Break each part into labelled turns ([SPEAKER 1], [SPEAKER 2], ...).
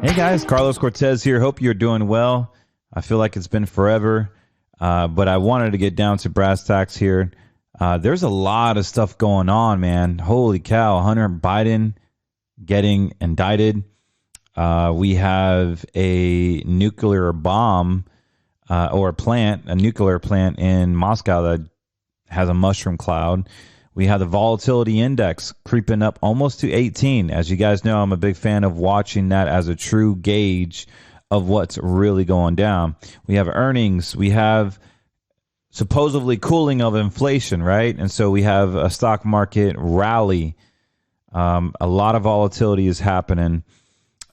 [SPEAKER 1] Hey guys, Carlos Cortez here. Hope you're doing well. I feel like it's been forever, but I wanted to get down to brass tacks here. There's a lot of stuff going on, man. Holy cow. Hunter Biden getting indicted. We have a nuclear bomb or a nuclear plant in Moscow that has a mushroom cloud. We have the volatility index creeping up almost to 18. As you guys know, I'm a big fan of watching that as a true gauge of what's really going down. We have earnings. We have supposedly cooling of inflation, right? And so we have a stock market rally. A lot of volatility is happening.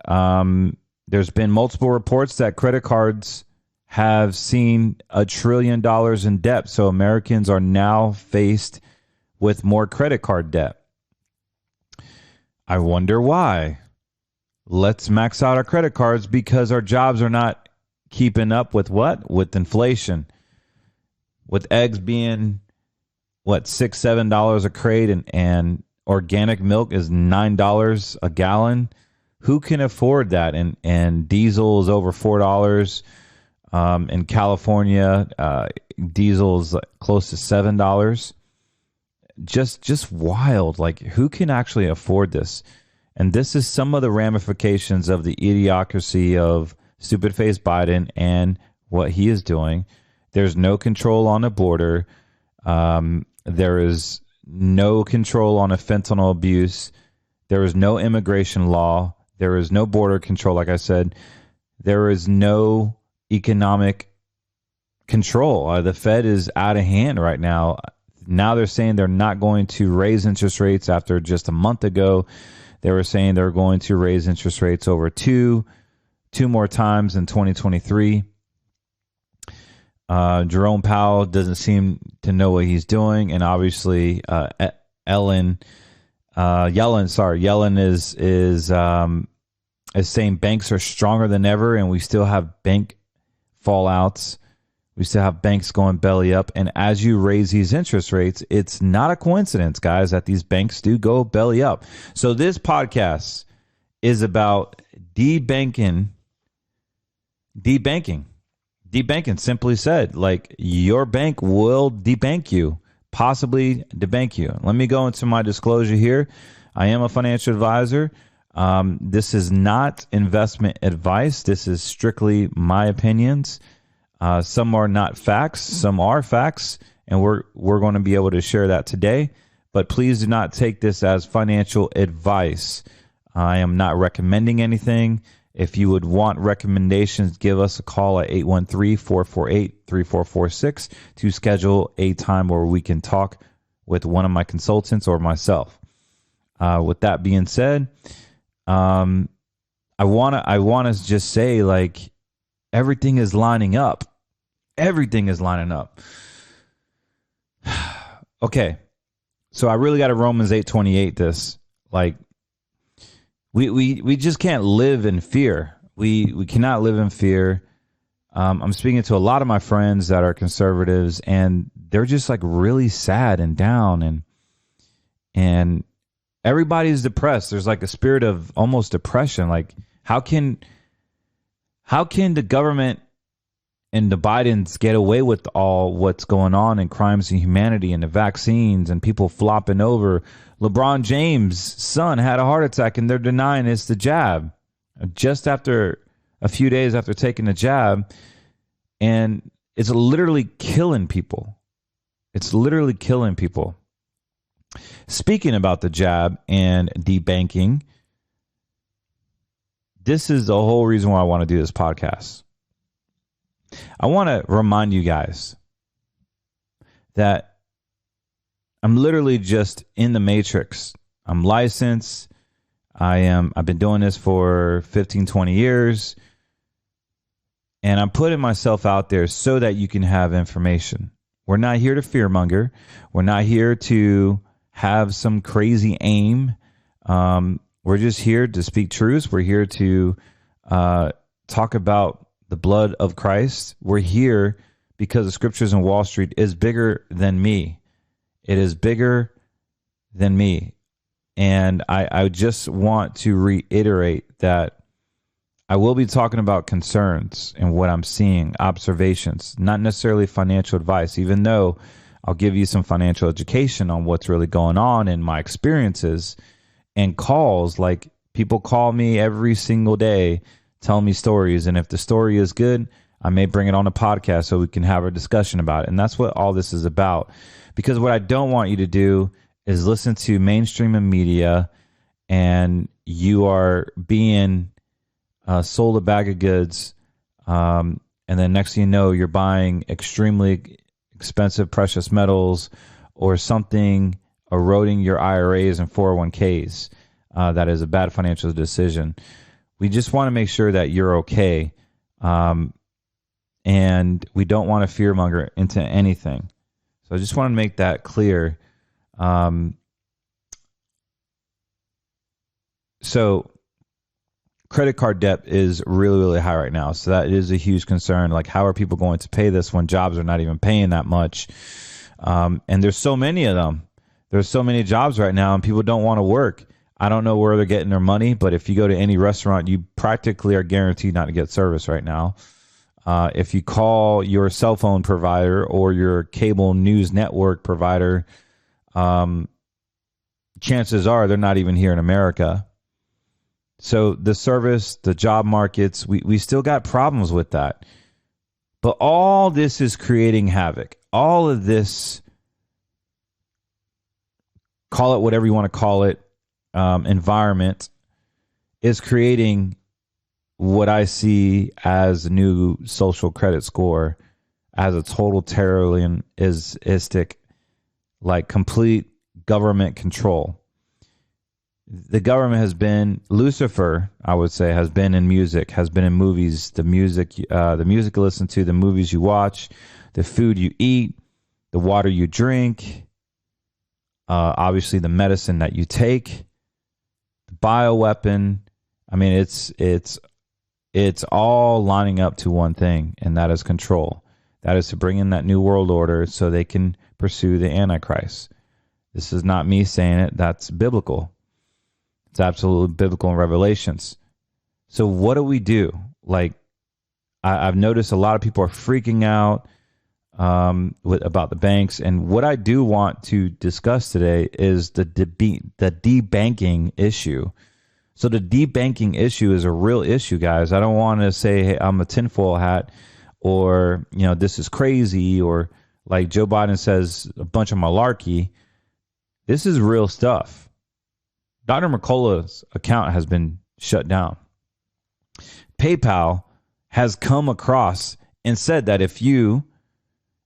[SPEAKER 1] There's been multiple reports that credit cards have seen $1 trillion in debt. So Americans are now faced with more credit card debt. I wonder why. Let's max out our credit cards because our jobs are not keeping up with what? With inflation. With eggs being, $6-7 a crate and organic milk is $9 a gallon. Who can afford that? And diesel is over $4. In California, diesel is close to $7. Just wild. Like, who can actually afford this? And this is some of the ramifications of the idiocracy of stupid face Biden and what he is doing. There's no control on the border. There is no control on a fentanyl abuse. There is no immigration law. There is no border control. Like I said, there is no economic control. The Fed is out of hand right now. Now they're saying they're not going to raise interest rates after just a month ago. They were saying they're going to raise interest rates over two more times in 2023. Jerome Powell doesn't seem to know what he's doing. And obviously, Yellen is saying banks are stronger than ever. And we still have bank fallouts. We still have banks going belly up. And as you raise these interest rates, it's not a coincidence, guys, that these banks do go belly up. So this podcast is about debanking. Debanking, simply said, like, your bank will debank you, possibly debank you. Let me go into my disclosure here. I am a financial advisor. This is not investment advice. This is strictly my opinions. Some are not facts, some are facts, and we're going to be able to share that today. But please do not take this as financial advice. I am not recommending anything. If you would want recommendations, give us a call at 813-448-3446 to schedule a time where we can talk with one of my consultants or myself. With that being said, I want to just say, like, everything is lining up. Everything is lining up. Okay. So I really got to Romans 8:28 this. Like, we just can't live in fear. We cannot live in fear. I'm speaking to a lot of my friends that are conservatives, and they're just like really sad and down, and everybody's depressed. There's like a spirit of almost depression. Like, how can the government and the Bidens get away with all what's going on in crimes and humanity and the vaccines and people flopping over? LeBron James' son had a heart attack and they're denying it's the jab just after a few days after taking the jab. And it's literally killing people. It's literally killing people. Speaking about the jab and debanking, this is the whole reason why I want to do this podcast. I want to remind you guys that I'm literally just in the matrix. I'm licensed. I've been doing this for 15, 20 years. And I'm putting myself out there so that you can have information. We're not here to fearmonger. We're not here to have some crazy aim. We're just here to speak truth. We're here to talk about the blood of Christ. We're here because the Scriptures and Wallstreet is bigger than me. It is bigger than me. And I just want to reiterate that I will be talking about concerns and what I'm seeing, observations, not necessarily financial advice, even though I'll give you some financial education on what's really going on in my experiences and calls. Like, people call me every single day, tell me stories. And if the story is good, I may bring it on a podcast so we can have a discussion about it. And that's what all this is about. Because what I don't want you to do is listen to mainstream media and you are being sold a bag of goods. And then next thing you know, you're buying extremely expensive precious metals or something eroding your IRAs and 401ks. That is a bad financial decision. We just want to make sure that you're okay. And we don't want to fearmonger into anything. So I just want to make that clear. So credit card debt is really, really high right now. So that is a huge concern. Like, how are people going to pay this when jobs are not even paying that much? And there's so many of them. There's so many jobs right now and people don't want to work. I don't know where they're getting their money, but if you go to any restaurant, you practically are guaranteed not to get service right now. If you call your cell phone provider or your cable news network provider, chances are they're not even here in America. So the service, the job markets, we still got problems with that. But all this is creating havoc. All of this, call it whatever you want to call it, environment is creating what I see as a new social credit score, as a total terroristic, like complete government control. The government has been, Lucifer, I would say, has been in music, has been in movies, the music you listen to, the movies you watch, the food you eat, the water you drink, obviously the medicine that you take, the bioweapon. I mean, it's all lining up to one thing, and that is control. That is to bring in that new world order so they can pursue the Antichrist. This is not me saying it. That's biblical. It's absolutely biblical in Revelations. So what do we do? Like, I've noticed a lot of people are freaking out about the banks. And what I do want to discuss today is the debanking issue. So the debanking issue is a real issue, guys. I don't want to say, hey, I'm a tinfoil hat, or, you know, this is crazy, or like Joe Biden says, a bunch of malarkey. This is real stuff. Dr. Mercola's account has been shut down. PayPal has come across and said that if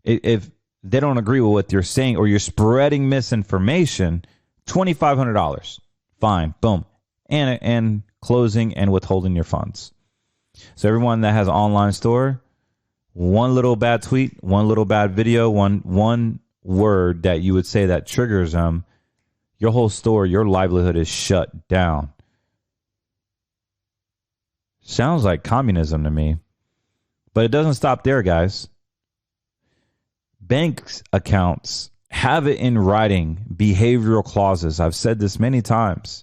[SPEAKER 1] they don't agree with what you're saying or you're spreading misinformation, $2,500 fine, boom, and closing and withholding your funds. So everyone that has an online store, one little bad tweet, one little bad video, one word that you would say that triggers them, your whole store, your livelihood is shut down. Sounds like communism to me. But it doesn't stop there, guys. Banks accounts have it in writing, behavioral clauses. I've said this many times.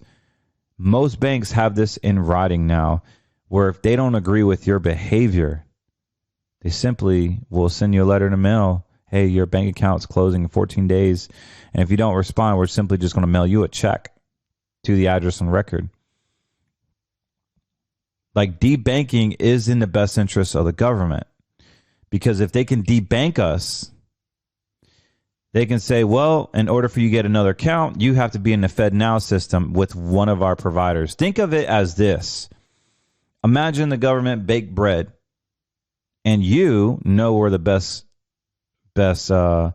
[SPEAKER 1] Most banks have this in writing now, where if they don't agree with your behavior, they simply will send you a letter in the mail. Hey, your bank account's closing in 14 days. And if you don't respond, we're simply just going to mail you a check to the address on record. Like, debanking is in the best interest of the government. Because if they can debank us, they can say, well, in order for you to get another account, you have to be in the FedNow system with one of our providers. Think of it as this. Imagine the government baked bread, and you know where the best how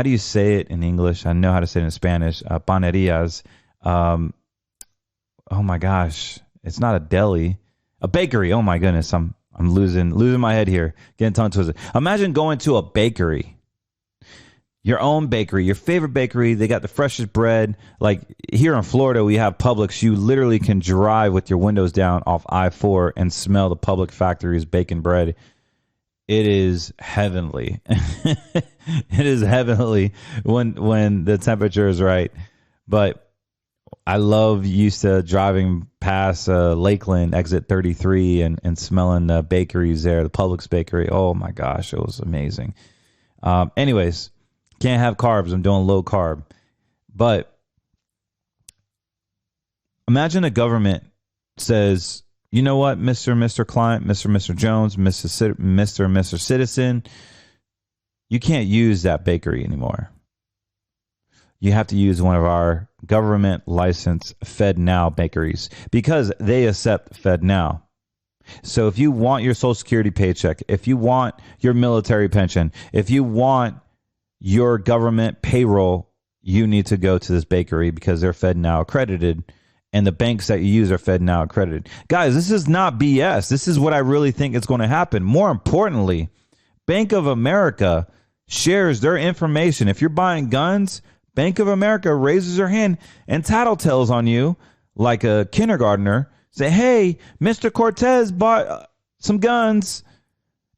[SPEAKER 1] do you say it in English? I know how to say it in Spanish. Panerias. Oh my gosh, it's not a deli, a bakery. Oh my goodness, I'm losing my head here, getting tongue twisted. Imagine going to a bakery, your own bakery, your favorite bakery. They got the freshest bread. Like here in Florida, we have Publix. You literally can drive with your windows down off I-4 and smell the Publix factory's baking bread. It is heavenly. It is heavenly when the temperature is right. But I love used to driving past Lakeland, exit 33, and smelling the bakeries there, the Publix bakery. Oh my gosh, it was amazing. Anyways, can't have carbs. I'm doing low carb. But imagine a government says, you know what, Mr. Client, Mr. Jones, Mr. Citizen, you can't use that bakery anymore. You have to use one of our government licensed FedNow bakeries because they accept FedNow. So if you want your Social Security paycheck, if you want your military pension, if you want your government payroll, you need to go to this bakery because they're FedNow accredited, and the banks that you use are FedNow accredited. Guys, this is not BS. This is what I really think is going to happen. More importantly, Bank of America shares their information. If you're buying guns, Bank of America raises their hand and tattletales on you like a kindergartner. Say, hey, Mr. Cortez bought some guns.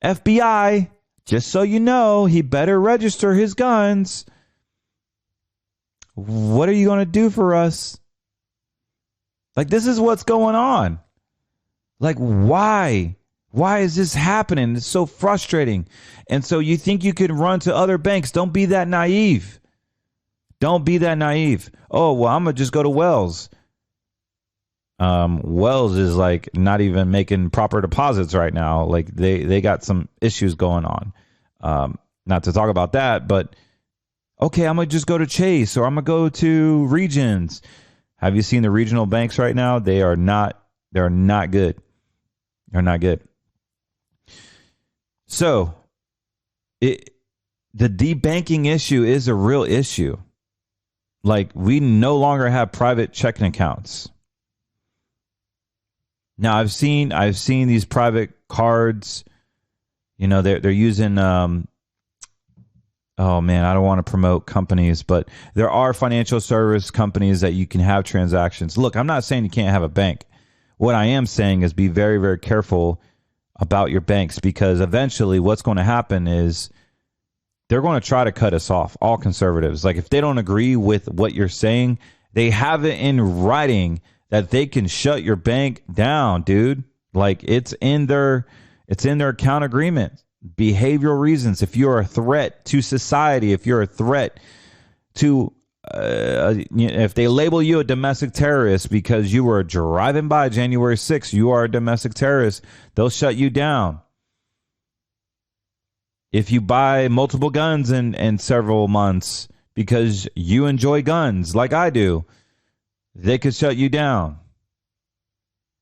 [SPEAKER 1] FBI, just so you know, he better register his guns. What are you going to do for us? Like, this is what's going on. Like, why? Why is this happening? It's so frustrating. And so you think you can run to other banks. Don't be that naive. Don't be that naive. Oh, well, I'm going to just go to Wells. Wells is like not even making proper deposits right now. Like they got some issues going on. Not to talk about that, but okay, I'm going to just go to Chase or I'm going to go to Regions. Have you seen the regional banks right now? They're not good. They're not good. So the debanking issue is a real issue. Like, we no longer have private checking accounts. Now, I've seen these private cards. You know, they're using. Oh man, I don't want to promote companies, but there are financial service companies that you can have transactions. Look, I'm not saying you can't have a bank. What I am saying is be very, very careful about your banks, because eventually what's going to happen is they're going to try to cut us off, all conservatives. Like, if they don't agree with what you're saying, they have it in writing that they can shut your bank down, dude. Like, it's in their account agreement. Behavioral reasons. If you're a threat to society, if you're a threat to, if they label you a domestic terrorist because you were driving by January 6th, you are a domestic terrorist, they'll shut you down. If you buy multiple guns in several months because you enjoy guns like I do, they could shut you down.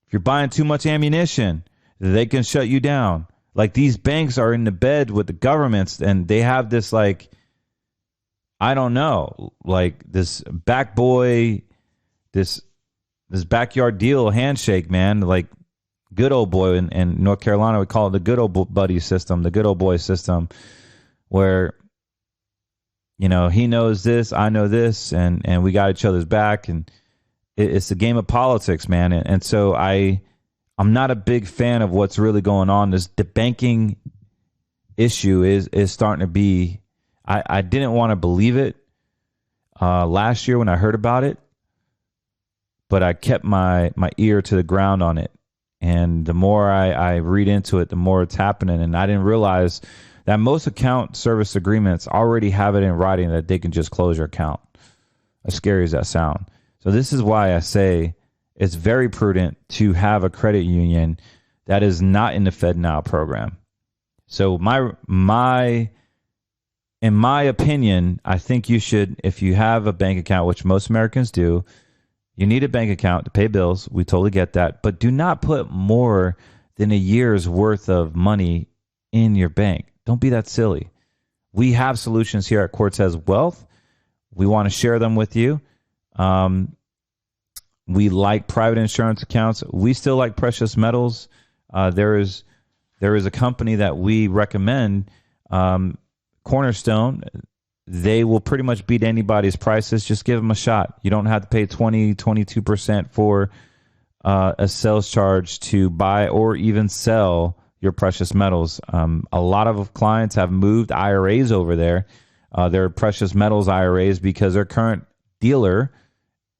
[SPEAKER 1] If you're buying too much ammunition, they can shut you down. Like, these banks are in the bed with the governments, and they have this, like, I don't know, like this this backyard deal handshake, man. Like, good old boy in North Carolina, we call it the good old buddy system, the good old boy system, where, you know, he knows this, I know this, and we got each other's back, and it's a game of politics, man. And so I'm not a big fan of what's really going on. The banking issue is starting to be, I didn't want to believe it last year when I heard about it, but I kept my ear to the ground on it. And the more I read into it, the more it's happening. And I didn't realize that most account service agreements already have it in writing that they can just close your account. As scary as that sounds. So this is why I say it's very prudent to have a credit union that is not in the FedNow program. So in my opinion, I think you should, if you have a bank account, which most Americans do, you need a bank account to pay bills. We totally get that. But do not put more than a year's worth of money in your bank. Don't be that silly. We have solutions here at Cortez Wealth. We want to share them with you. We like private insurance accounts. We still like precious metals. There is a company that we recommend, Cornerstone. They will pretty much beat anybody's prices. Just give them a shot. You don't have to pay 22% for a sales charge to buy or even sell your precious metals. A lot of clients have moved IRAs over there. They're precious metals IRAs because their current dealer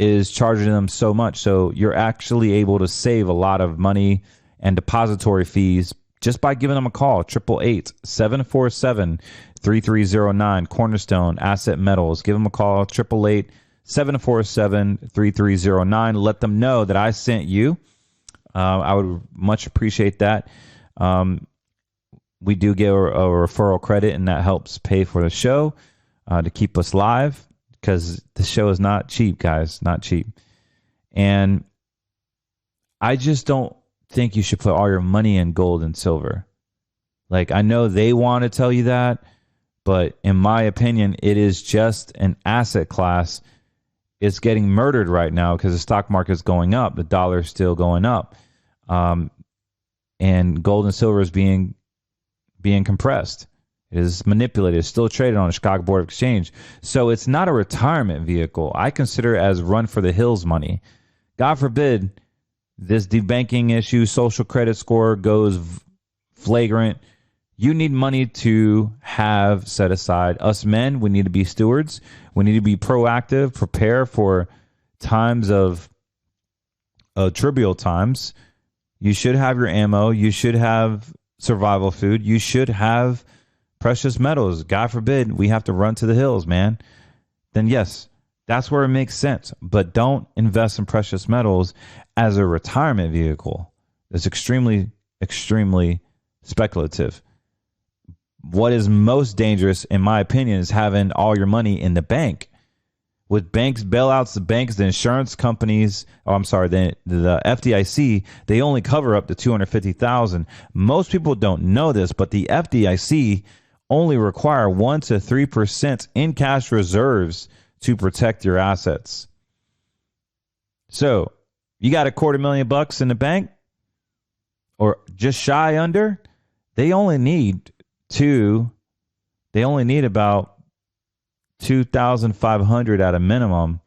[SPEAKER 1] is charging them so much. So you're actually able to save a lot of money and depository fees just by giving them a call. 888-747-3309. Cornerstone Asset Metals. Give them a call. 888-747-3309. Let them know that I sent you. I would much appreciate that. We do get a referral credit, and that helps pay for the show to keep us live, because the show is not cheap, guys. Not cheap. And I just don't think you should put all your money in gold and silver. Like, I know they want to tell you that, but in my opinion, it is just an asset class. It's getting murdered right now because the stock market's going up. The dollar is still going up. And gold and silver is being compressed. It is manipulated. It's still traded on the Chicago Board of Exchange. So it's not a retirement vehicle. I consider it as run for the hills money. God forbid this debanking issue, social credit score goes flagrant. You need money to have set aside. Us men, we need to be stewards. We need to be proactive, prepare for times of trivial times. You should have your ammo. You should have survival food. You should have precious metals. God forbid we have to run to the hills, man. Then yes, that's where it makes sense. But don't invest in precious metals as a retirement vehicle. It's extremely, extremely speculative. What is most dangerous, in my opinion, is having all your money in the bank. With banks, bailouts, the banks, the insurance companies, the FDIC, they only cover up to $250,000. Most people don't know this, but the FDIC only require 1 to 3% in cash reserves to protect your assets. So you got $250,000 in the bank, or just shy under. They only need about $2,500 at a minimum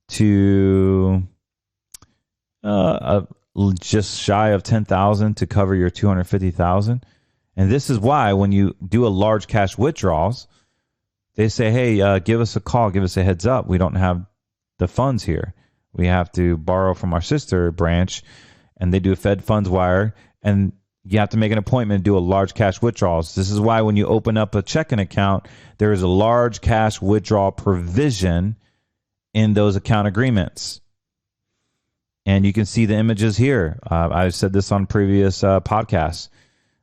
[SPEAKER 1] to just shy of $10,000 to cover your $250,000. And this is why when you do a large cash withdrawals, they say, hey, give us a call, give us a heads up. We don't have the funds here. We have to borrow from our sister branch, and they do a Fed funds wire, and you have to make an appointment to do a large cash withdrawals. This is why when you open up a checking account, there is a large cash withdrawal provision in those account agreements. And you can see the images here. I've said this on previous podcasts,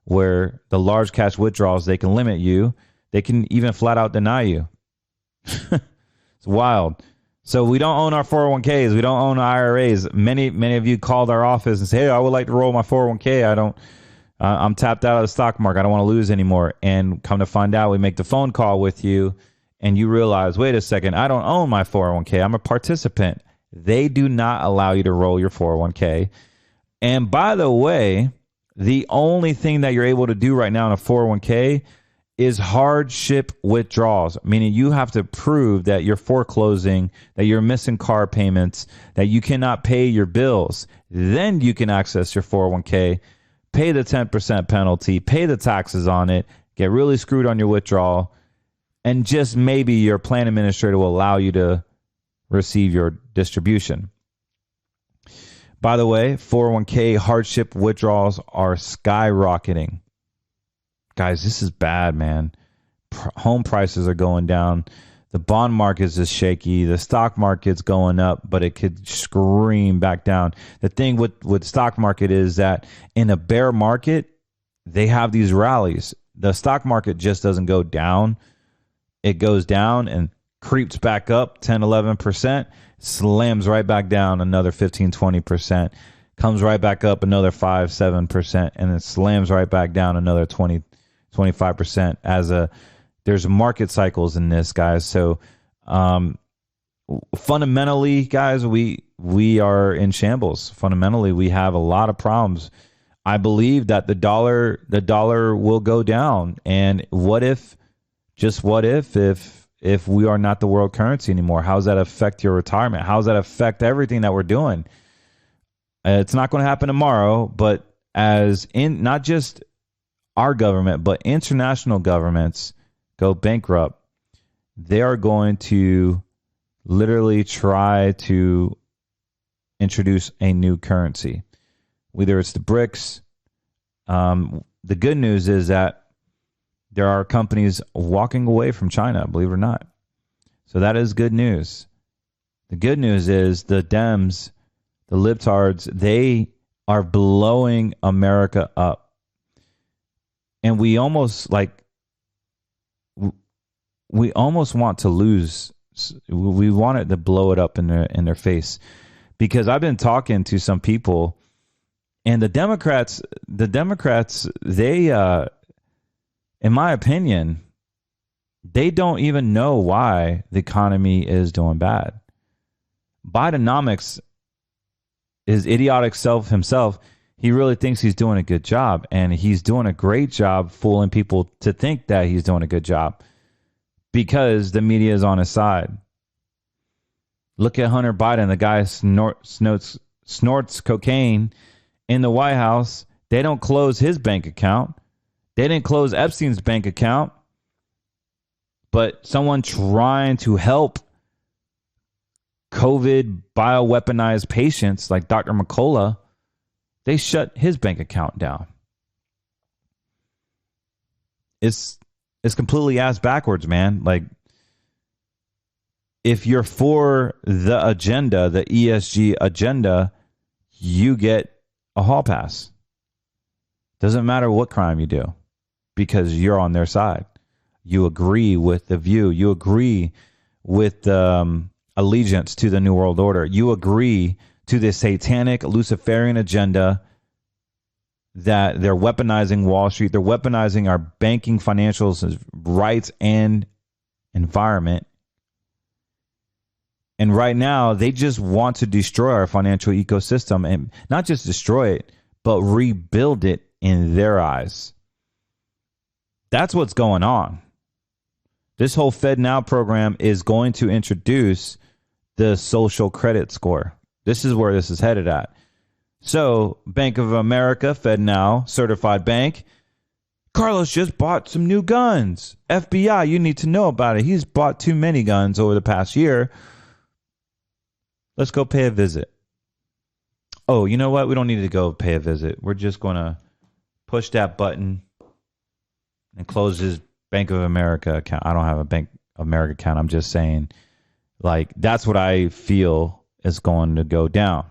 [SPEAKER 1] where the large cash withdrawals, they can limit you. They can even flat out deny you. It's wild. So we don't own our 401ks. We don't own IRAs. Many of you called our office and say, hey, I would like to roll my 401k. I'm tapped out of the stock market. I don't want to lose anymore. And come to find out, we make the phone call with you and you realize, wait a second, I don't own my 401k. I'm a participant. They do not allow you to roll your 401k. And by the way, the only thing that you're able to do right now in a 401k is hardship withdrawals, meaning you have to prove that you're foreclosing, that you're missing car payments, that you cannot pay your bills. Then you can access your 401k. Pay the 10% penalty, pay the taxes on it, get really screwed on your withdrawal, and just maybe your plan administrator will allow you to receive your distribution. By the way, 401k hardship withdrawals are skyrocketing. Guys, this is bad, man. Home prices are going down. The bond market is shaky. The stock market's going up, but it could scream back down. The thing with stock market is that in a bear market, they have these rallies. The stock market just doesn't go down. It goes down and creeps back up 10, 11%, slams right back down another 15, 20%, comes right back up another 5, 7%, and then slams right back down another 20, 25% there's market cycles in this, guys. So fundamentally, guys, we are in shambles. Fundamentally, we have a lot of problems. I believe that the dollar will go down. And what if we are not the world currency anymore? How does that affect your retirement? How does that affect everything that we're doing? It's not going to happen tomorrow, but not just our government, but international governments go bankrupt, they are going to literally try to introduce a new currency. Whether it's the BRICS, the good news is that there are companies walking away from China, believe it or not. So that is good news. The good news is the Dems, the libtards, they are blowing America up. And we almost want to lose. We wanted to blow it up in their face, because I've been talking to some people, and the Democrats, they, in my opinion, they don't even know why the economy is doing bad. Bidenomics, his idiotic self himself, he really thinks he's doing a good job, and he's doing a great job fooling people to think that he's doing a good job because the media is on his side. Look at Hunter Biden. The guy snorts cocaine in the White House. They don't close his bank account. They didn't close Epstein's bank account. But someone trying to help COVID bioweaponized patients like Dr. McCullough, they shut his bank account down. It's completely ass backwards, man. Like, if you're for the agenda, the ESG agenda, you get a hall pass. Doesn't matter what crime you do, because you're on their side. You agree with the view. You agree with allegiance to the New World Order. You agree to the satanic Luciferian agenda that they're weaponizing Wall Street. They're weaponizing our banking, financials, rights, and environment. And right now, they just want to destroy our financial ecosystem, and not just destroy it, but rebuild it in their eyes. That's what's going on. This whole FedNow program is going to introduce the social credit score. This is where this is headed at. So, Bank of America, FedNow, certified bank. Carlos just bought some new guns. FBI, you need to know about it. He's bought too many guns over the past year. Let's go pay a visit. Oh, you know what? We don't need to go pay a visit. We're just going to push that button and close his Bank of America account. I don't have a Bank of America account. I'm just saying, like, that's what I feel is going to go down.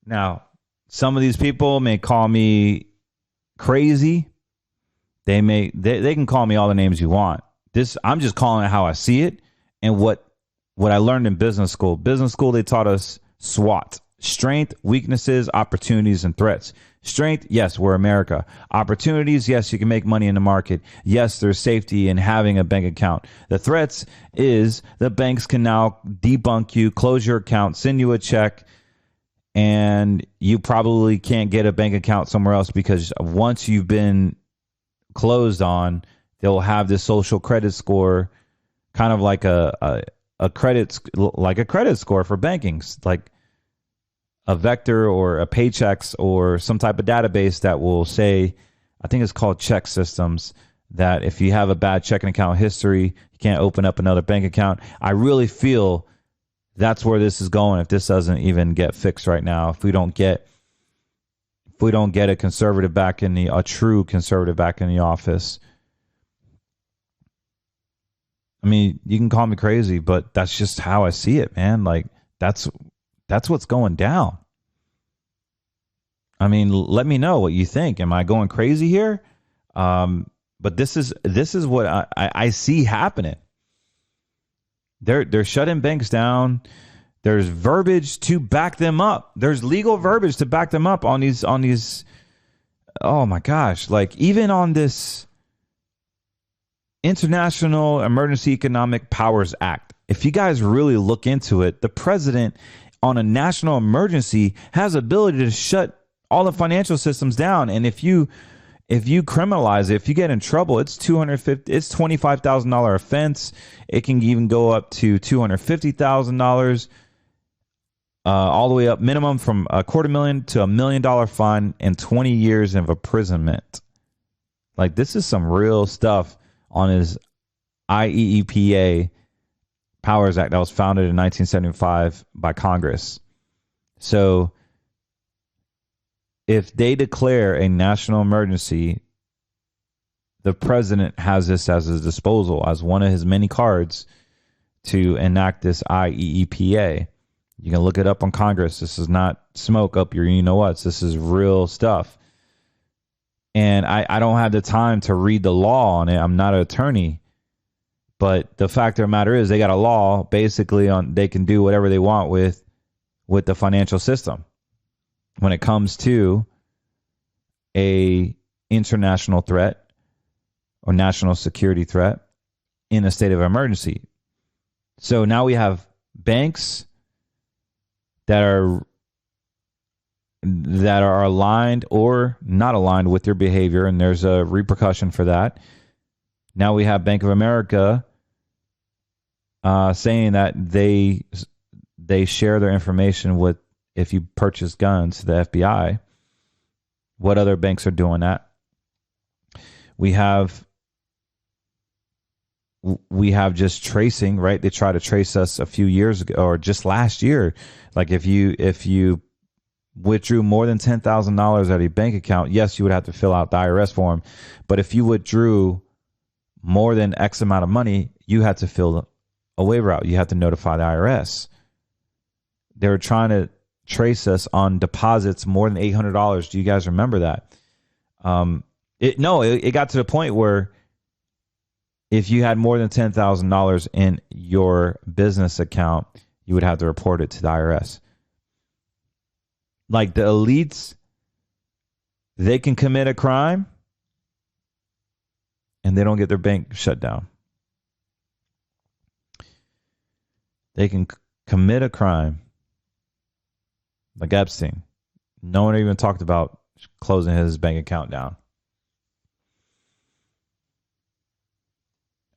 [SPEAKER 1] Now, some of these people may call me crazy. They can call me all the names you want. I'm just calling it how I see it. And what I learned in business school. Business school, they taught us SWOT. Strength, weaknesses, opportunities, and threats. Strength, yes, we're America. Opportunities, yes, you can make money in the market. Yes, there's safety in having a bank account. The threats is the banks can now debunk you, close your account, send you a check, and you probably can't get a bank account somewhere else, because once you've been closed on, they'll have this social credit score, kind of like a credit score for banking, like a vector or a paychecks or some type of database that will say, I think it's called check systems, that if you have a bad checking account history, you can't open up another bank account. I really feel that's where this is going if this doesn't even get fixed right now. If we don't get a conservative back in a true conservative back in the office. I mean, you can call me crazy, but that's just how I see it, man. Like, that's what's going down. I mean, let me know what you think. Am I going crazy here? But this is what I see happening. They're shutting banks down. There's verbiage to back them up. There's legal verbiage to back them up on these. Oh my gosh! Like, even on this International Emergency Economic Powers Act, if you guys really look into it, the president on a national emergency has ability to shut all the financial systems down. And if you criminalize it, if you get in trouble, it's $25,000 offense. It can even go up to $250,000, all the way up minimum from $250,000 to $1 million fine and 20 years of imprisonment. Like, this is some real stuff on his IEEPA Powers Act that was founded in 1975 by Congress. So if they declare a national emergency, the president has this as his disposal, as one of his many cards to enact this IEEPA. You can look it up on Congress. This is not smoke up your you-know-whats. This is real stuff. And I don't have the time to read the law on it. I'm not an attorney. But the fact of the matter is they got a law basically on they can do whatever they want with the financial system when it comes to a international threat or national security threat in a state of emergency. So now we have banks that are aligned or not aligned with your behavior, and there's a repercussion for that. Now we have Bank of America saying that they share their information with, if you purchase guns, to the FBI. What other banks are doing that? We have just tracing, right? They try to trace us a few years ago or just last year. Like if you withdrew more than $10,000 out of your bank account, yes, you would have to fill out the IRS form. But if you withdrew more than X amount of money, you had to fill a waiver out. You had to notify the IRS. They were trying to trace us on deposits more than $800. Do you guys remember that? It got to the point where if you had more than $10,000 in your business account, you would have to report it to the IRS. Like the elites, they can commit a crime and they don't get their bank shut down. They can commit a crime like Epstein. No one even talked about closing his bank account down.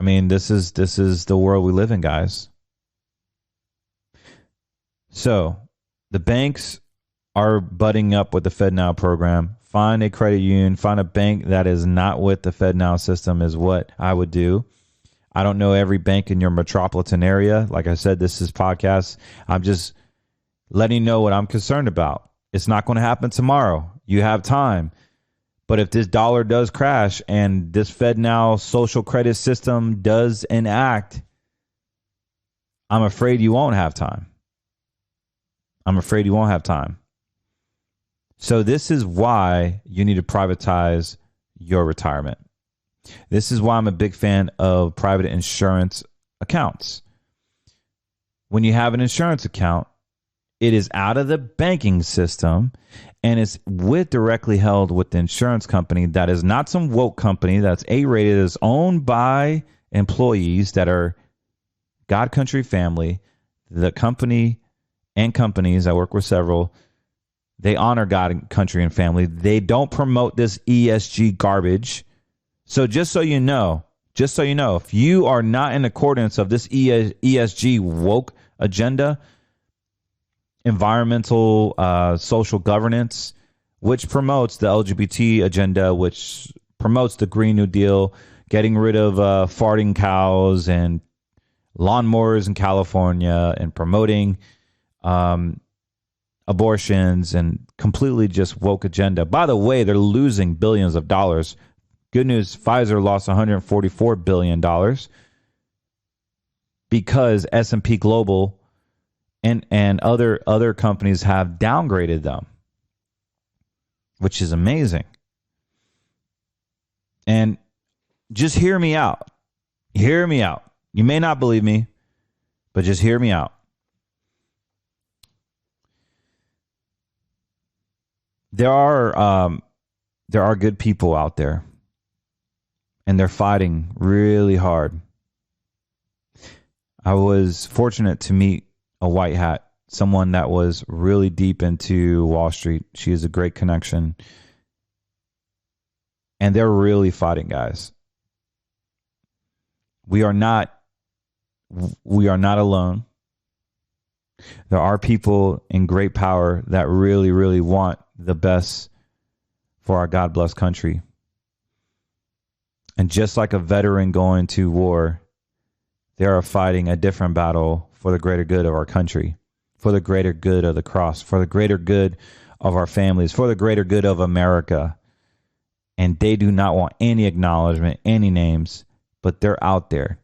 [SPEAKER 1] I mean, this is the world we live in, guys. So the banks are butting up with the FedNow program. Find a credit union, find a bank that is not with the FedNow system is what I would do. I don't know every bank in your metropolitan area. Like I said, this is podcast. I'm just letting you know what I'm concerned about. It's not going to happen tomorrow. You have time. But if this dollar does crash and this FedNow social credit system does enact, I'm afraid you won't have time. I'm afraid you won't have time. So this is why you need to privatize your retirement. This is why I'm a big fan of private insurance accounts. When you have an insurance account, it is out of the banking system and it's directly held with the insurance company that is not some woke company that's A-rated, is owned by employees that are God Country Family. The company and companies, I work with several, they honor God, country, and family. They don't promote this ESG garbage. So just so you know, if you are not in accordance of this ESG woke agenda, environmental, social governance, which promotes the LGBT agenda, which promotes the Green New Deal, getting rid of farting cows and lawnmowers in California, and promoting abortions, and completely just woke agenda. By the way, they're losing billions of dollars. Good news, Pfizer lost $144 billion because S&P Global and other companies have downgraded them, which is amazing. And just hear me out. Hear me out. You may not believe me, but just hear me out. There are good people out there, and they're fighting really hard. I was fortunate to meet a white hat, someone that was really deep into Wall Street. She is a great connection. And they're really fighting, guys. We are not alone. There are people in great power that really, really want the best for our God-blessed country. And just like a veteran going to war, They are fighting a different battle for the greater good of our country, for the greater good of the cross, for the greater good of our families, for the greater good of America. And they do not want any acknowledgement, any names, but they're out there.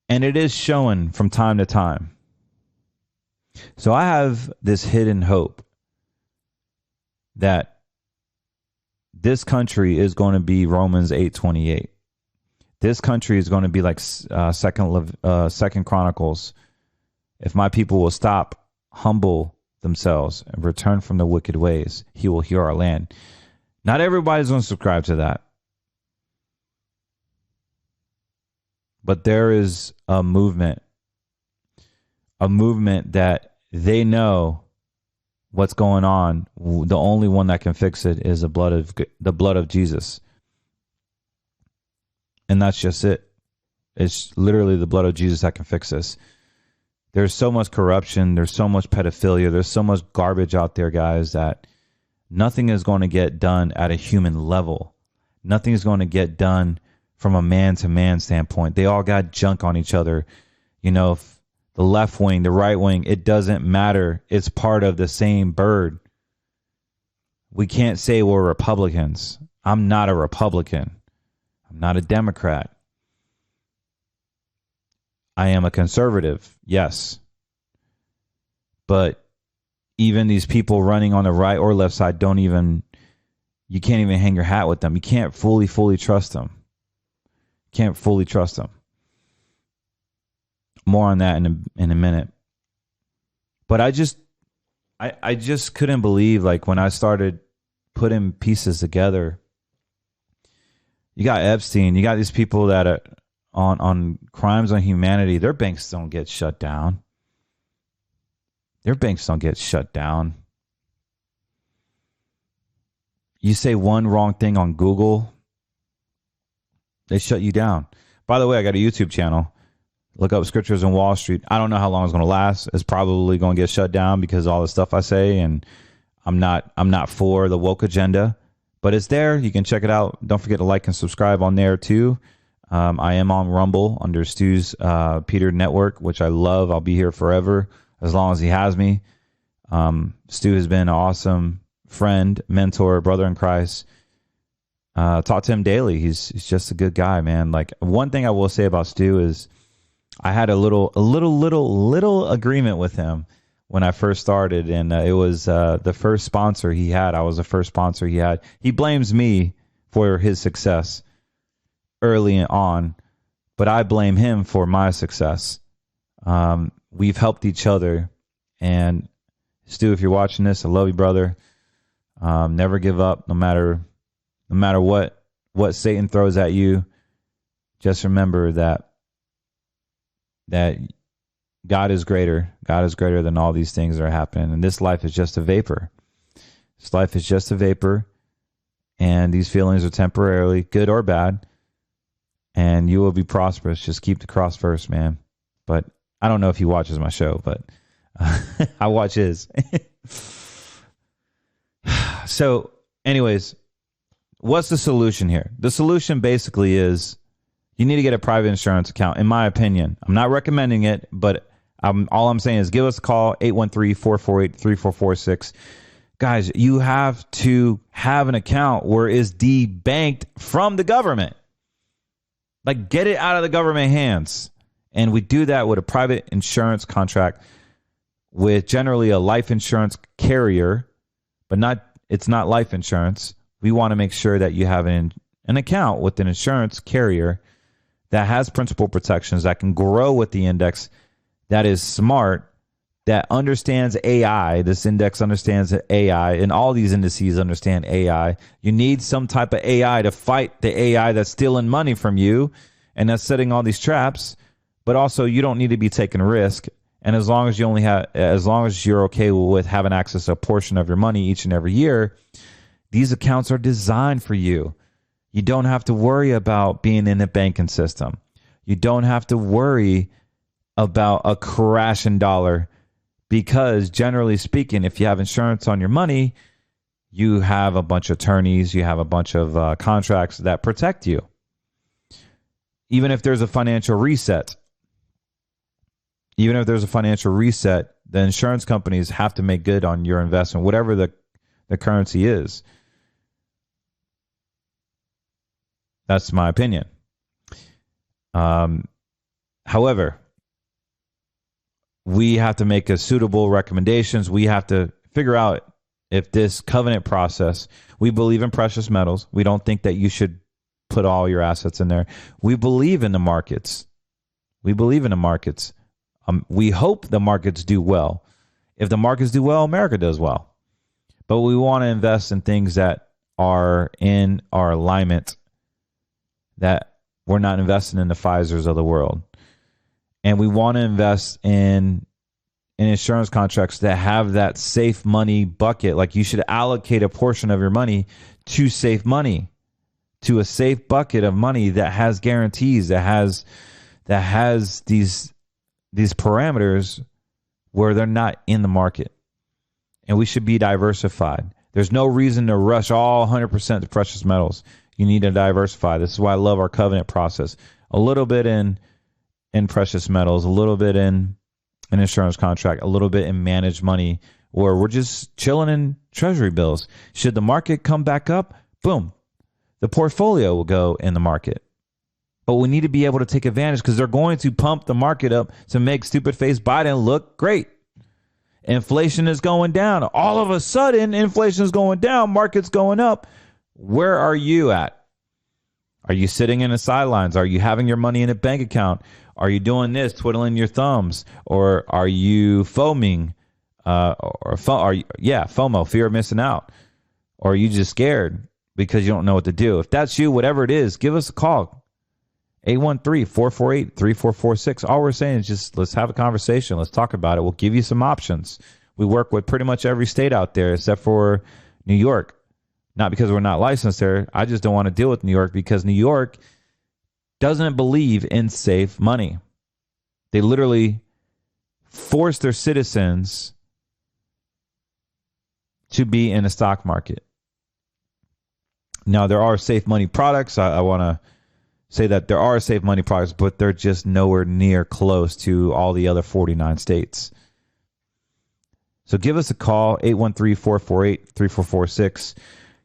[SPEAKER 1] And it is showing from time to time. So I have this hidden hope that this country is going to be Romans 8:28. This country is going to be like Second Chronicles. If my people will stop, humble themselves, and return from their wicked ways, he will heal our land. Not everybody's going to subscribe to that. But there is a movement that they know what's going on. The only one that can fix it is the blood of Jesus. And that's just it. It's literally the blood of Jesus that can fix this. There's so much corruption. There's so much pedophilia. There's so much garbage out there, guys, that nothing is going to get done at a human level. Nothing is going to get done from a man-to-man standpoint. They all got junk on each other. You know, the left wing, the right wing, it doesn't matter. It's part of the same bird. We can't say we're Republicans. I'm not a Republican. I'm not a Democrat. I am a conservative, yes. But even these people running on the right or left side you can't even hang your hat with them. You can't fully trust them. Can't fully trust them. More on that in a minute. But I just couldn't believe, like, when I started putting pieces together. You got Epstein. You got these people that are on crimes on humanity. Their banks don't get shut down. Their banks don't get shut down. You say one wrong thing on Google, they shut you down. By the way, I got a YouTube channel. Look up Scriptures and Wallstreet. I don't know how long it's going to last. It's probably going to get shut down because of all the stuff I say, and I'm not for the woke agenda, but it's there. You can check it out. Don't forget to like and subscribe on there too. I am on Rumble under Stu's Peter Network, which I love. I'll be here forever as long as he has me. Stu has been an awesome friend, mentor, brother in Christ. Talk to him daily. He's just a good guy, man. Like, one thing I will say about Stu is I had a little agreement with him when I first started, and it was the first sponsor he had. I was the first sponsor he had. He blames me for his success early on, but I blame him for my success. We've helped each other, and Stu, if you're watching this, I love you, brother. Never give up, no matter what Satan throws at you. Just remember that God is greater. God is greater than all these things that are happening. And this life is just a vapor. This life is just a vapor. And these feelings are temporarily, good or bad. And you will be prosperous. Just keep the cross first, man. But I don't know if he watches my show, but I watch his. So, anyways, what's the solution here? The solution basically is you need to get a private insurance account, in my opinion. I'm not recommending it, but all I'm saying is give us a call, 813-448-3446. Guys, you have to have an account where it's debanked from the government. Like, get it out of the government hands. And we do that with a private insurance contract with generally a life insurance carrier, but it's not life insurance. We want to make sure that you have an account with an insurance carrier that has principal protections, that can grow with the index, that is smart, that understands AI. This index understands AI, and all these indices understand AI. You need some type of AI to fight the AI that's stealing money from you and that's setting all these traps. But also, you don't need to be taking risk. And as long as you're okay with having access to a portion of your money each and every year, these accounts are designed for you. You don't have to worry about being in the banking system. You don't have to worry about a crashing dollar because, generally speaking, if you have insurance on your money, you have a bunch of attorneys, you have a bunch of contracts that protect you. Even if there's a financial reset, even if there's a financial reset, the insurance companies have to make good on your investment, whatever the currency is. That's my opinion. However, we have to make a suitable recommendations. We have to figure out if this covenant process, we believe in precious metals. We don't think that you should put all your assets in there. We believe in the markets. We believe in the markets. We hope the markets do well. If the markets do well, America does well. But we want to invest in things that are in our alignment, that we're not investing in the Pfizers of the world. And we want to invest in insurance contracts that have that safe money bucket. Like, you should allocate a portion of your money to safe money, to a safe bucket of money that has guarantees, that has these parameters where they're not in the market. And we should be diversified. There's no reason to rush all 100% to precious metals. You need to diversify. This is why I love our covenant process. A little bit in precious metals, a little bit in an insurance contract, a little bit in managed money, or we're just chilling in treasury bills. Should the market come back up, boom, the portfolio will go in the market. But we need to be able to take advantage, because they're going to pump the market up to make stupid face Biden look great. Inflation is going down. All of a sudden, inflation is going down, market's going up. Where are you at? Are you sitting in the sidelines? Are you having your money in a bank account? Are you doing this, twiddling your thumbs? Or are you foaming? FOMO, fear of missing out. Or are you just scared because you don't know what to do? If that's you, whatever it is, give us a call. 813-448-3446. All we're saying is just let's have a conversation. Let's talk about it. We'll give you some options. We work with pretty much every state out there except for New York. Not because we're not licensed there. I just don't want to deal with New York because New York doesn't believe in safe money. They literally force their citizens to be in the stock market. Now, there are safe money products. I want to say that there are safe money products, but they're just nowhere near close to all the other 49 states. So give us a call, 813-448-3446.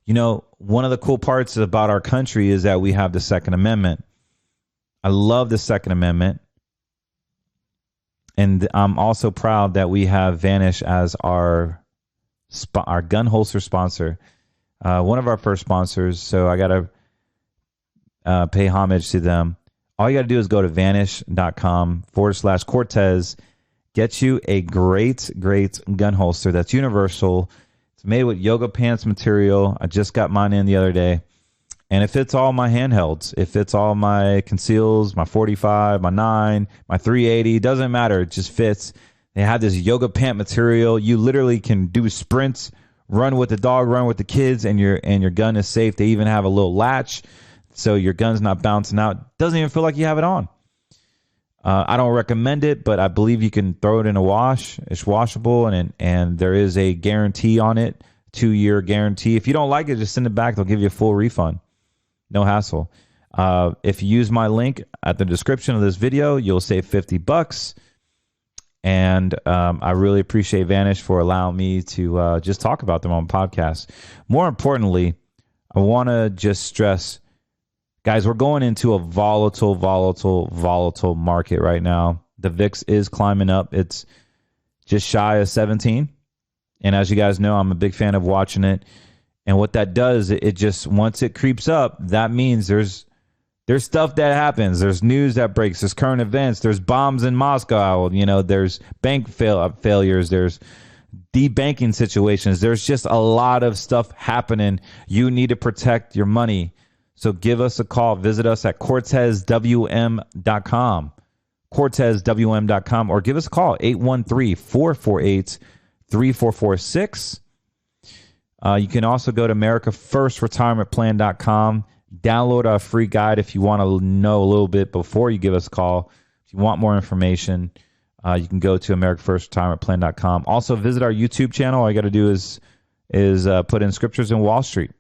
[SPEAKER 1] You know, one of the cool parts about our country is that we have the Second Amendment. I love the Second Amendment. And I'm also proud that we have Vanish as our gun holster sponsor. One of our first sponsors. So I got to pay homage to them. All you got to do is go to vanish.com/Cortez. Get you a great gun holster that's universal. It's made with yoga pants material. I just got mine in the other day. And it fits all my handhelds. It fits all my conceals, my 45, my 9, my 380. Doesn't matter. It just fits. They have this yoga pant material. You literally can do sprints, run with the dog, run with the kids, and your gun is safe. They even have a little latch so your gun's not bouncing out. Doesn't even feel like you have it on. I don't recommend it, but I believe you can throw it in a wash. It's washable, and there is a guarantee on it, 2-year guarantee. If you don't like it, just send it back. They'll give you a full refund. No hassle. If you use my link at the description of this video, you'll save $50. And I really appreciate Vanish for allowing me to just talk about them on podcasts. More importantly, I want to just stress, guys, we're going into a volatile market right now. The VIX is climbing up. It's just shy of 17. And as you guys know, I'm a big fan of watching it. And what that does, it just, once it creeps up, that means there's stuff that happens. There's news that breaks. There's current events. There's bombs in Moscow. You know, there's bank failures. There's debanking situations. There's just a lot of stuff happening. You need to protect your money. So give us a call. Visit us at CortezWM.com. CortezWM.com, or give us a call, 813-448-3446. You can also go to AmericaFirstRetirementPlan.com. Download our free guide if you want to know a little bit before you give us a call. If you want more information, you can go to AmericaFirstRetirementPlan.com. Also, visit our YouTube channel. All you got to do is put in Scriptures and Wallstreet.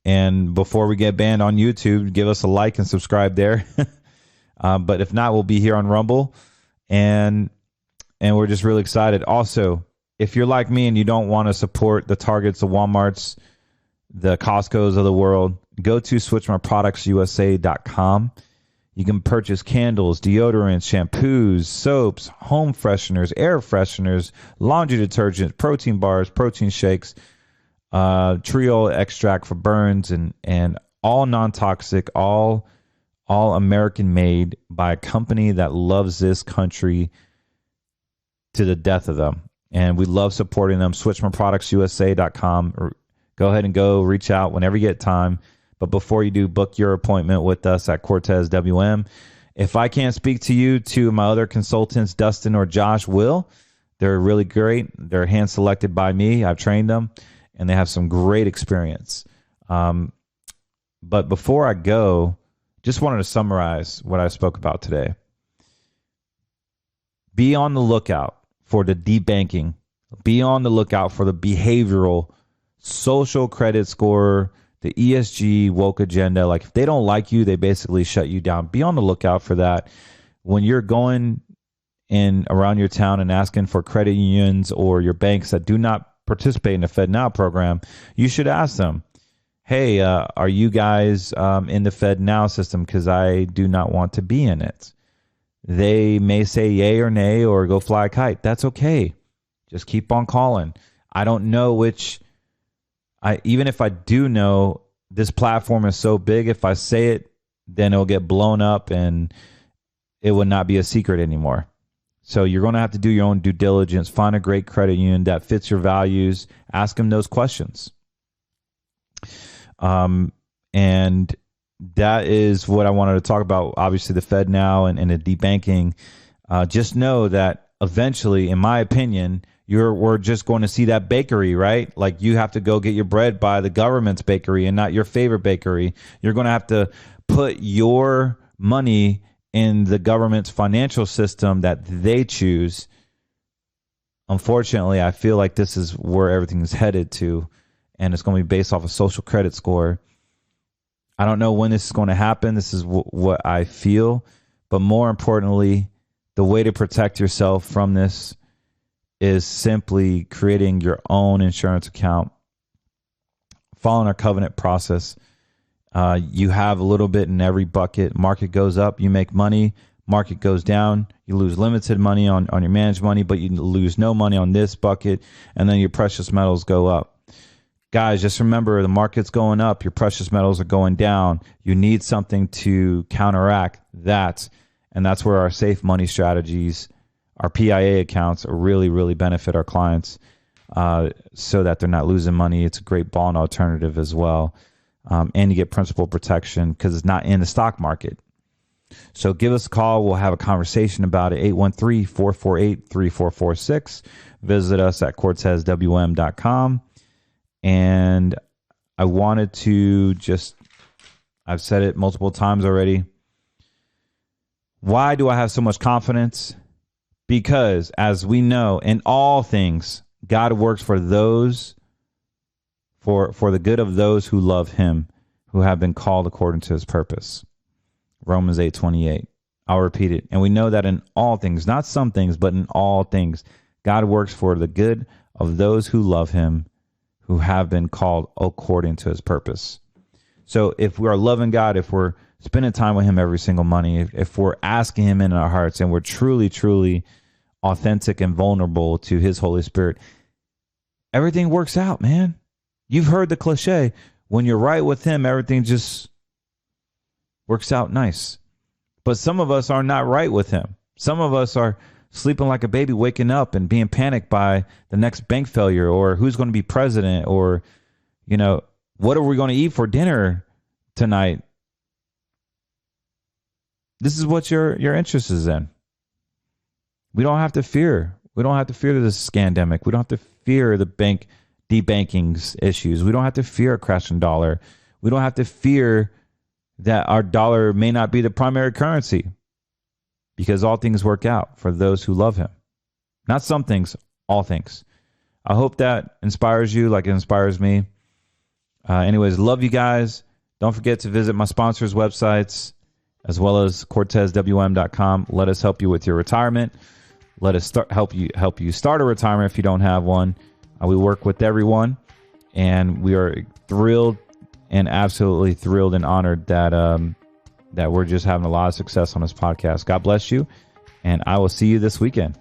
[SPEAKER 1] And before we get banned on YouTube, give us a like and subscribe there. But if not, we'll be here on Rumble and we're just really excited. Also, if you're like me and you don't want to support the Targets, the Walmarts, the Costco's of the world, go to switchmyproductsusa.com. You can purchase candles, deodorants, shampoos, soaps, home fresheners, air fresheners, laundry detergent, protein bars, protein shakes, triol extract for burns, and all non-toxic, all American made by a company that loves this country to the death of them. And we love supporting them. switchmyproductsusa.com. Or go ahead and reach out whenever you get time. But before you do, book your appointment with us at Cortez WM. If I can't speak to you, to my other consultants, Dustin or Josh will. They're really great. They're hand selected by me. I've trained them, and they have some great experience. But before I go, just wanted to summarize what I spoke about today. Be on the lookout for the debanking. Be on the lookout for the behavioral, social credit score, the ESG woke agenda. Like, if they don't like you, they basically shut you down. Be on the lookout for that. When you're going in around your town and asking for credit unions or your banks that do not participate in the FedNow program, you should ask them, hey, are you guys in the FedNow system? Because I do not want to be in it. They may say yay or nay or go fly a kite. That's okay. Just keep on calling. I don't know even if I do know, this platform is so big, if I say it, then it'll get blown up and it will not be a secret anymore. So you're going to have to do your own due diligence. Find a great credit union that fits your values. Ask them those questions. And that is what I wanted to talk about. Obviously, the FedNow and the debanking. Just know that eventually, in my opinion, we're just going to see that bakery, right? Like, you have to go get your bread by the government's bakery and not your favorite bakery. You're going to have to put your money in the government's financial system that they choose. Unfortunately, I feel like this is where everything's headed to, and it's going to be based off a social credit score. I don't know when this is going to happen. This is what I feel. But more importantly, the way to protect yourself from this is simply creating your own insurance account, following our covenant process. You have a little bit in every bucket. Market goes up, you make money. Market goes down, you lose limited money on your managed money, but you lose no money on this bucket, and then your precious metals go up. Guys, just remember, the market's going up, your precious metals are going down. You need something to counteract that, and that's where our safe money strategies, our PIA accounts, really, really benefit our clients so that they're not losing money. It's a great bond alternative as well. And you get principal protection because it's not in the stock market. So give us a call. We'll have a conversation about it. 813-448-3446. Visit us at cortezwm.com. And I wanted to I've said it multiple times already. Why do I have so much confidence? Because, as we know, in all things, God works for those, for the good of those who love him, who have been called according to his purpose. Romans 8:28. I'll repeat it. And we know that in all things, not some things, but in all things, God works for the good of those who love him, who have been called according to his purpose. So if we are loving God, if we're spending time with him every single morning, if we're asking him in our hearts, and we're truly, truly authentic and vulnerable to his Holy Spirit, everything works out, man. You've heard the cliche, when you're right with him, everything just works out nice. But some of us are not right with him. Some of us are sleeping like a baby, waking up and being panicked by the next bank failure, or who's going to be president, or, what are we going to eat for dinner tonight? This is what your interest is in. We don't have to fear. We don't have to fear the scandemic. We don't have to fear the debankings issues. We don't have to fear a crashing dollar. We don't have to fear that our dollar may not be the primary currency, because all things work out for those who love him. Not some things, all things. I hope that inspires you like it inspires me. Anyways, love you guys. Don't forget to visit my sponsors' websites. as well as CortezWM.com. Let us help you with your retirement. Let us help you start a retirement if you don't have one. We work with everyone, and we are thrilled and absolutely thrilled and honored that we're just having a lot of success on this podcast. God bless you, and I will see you this weekend.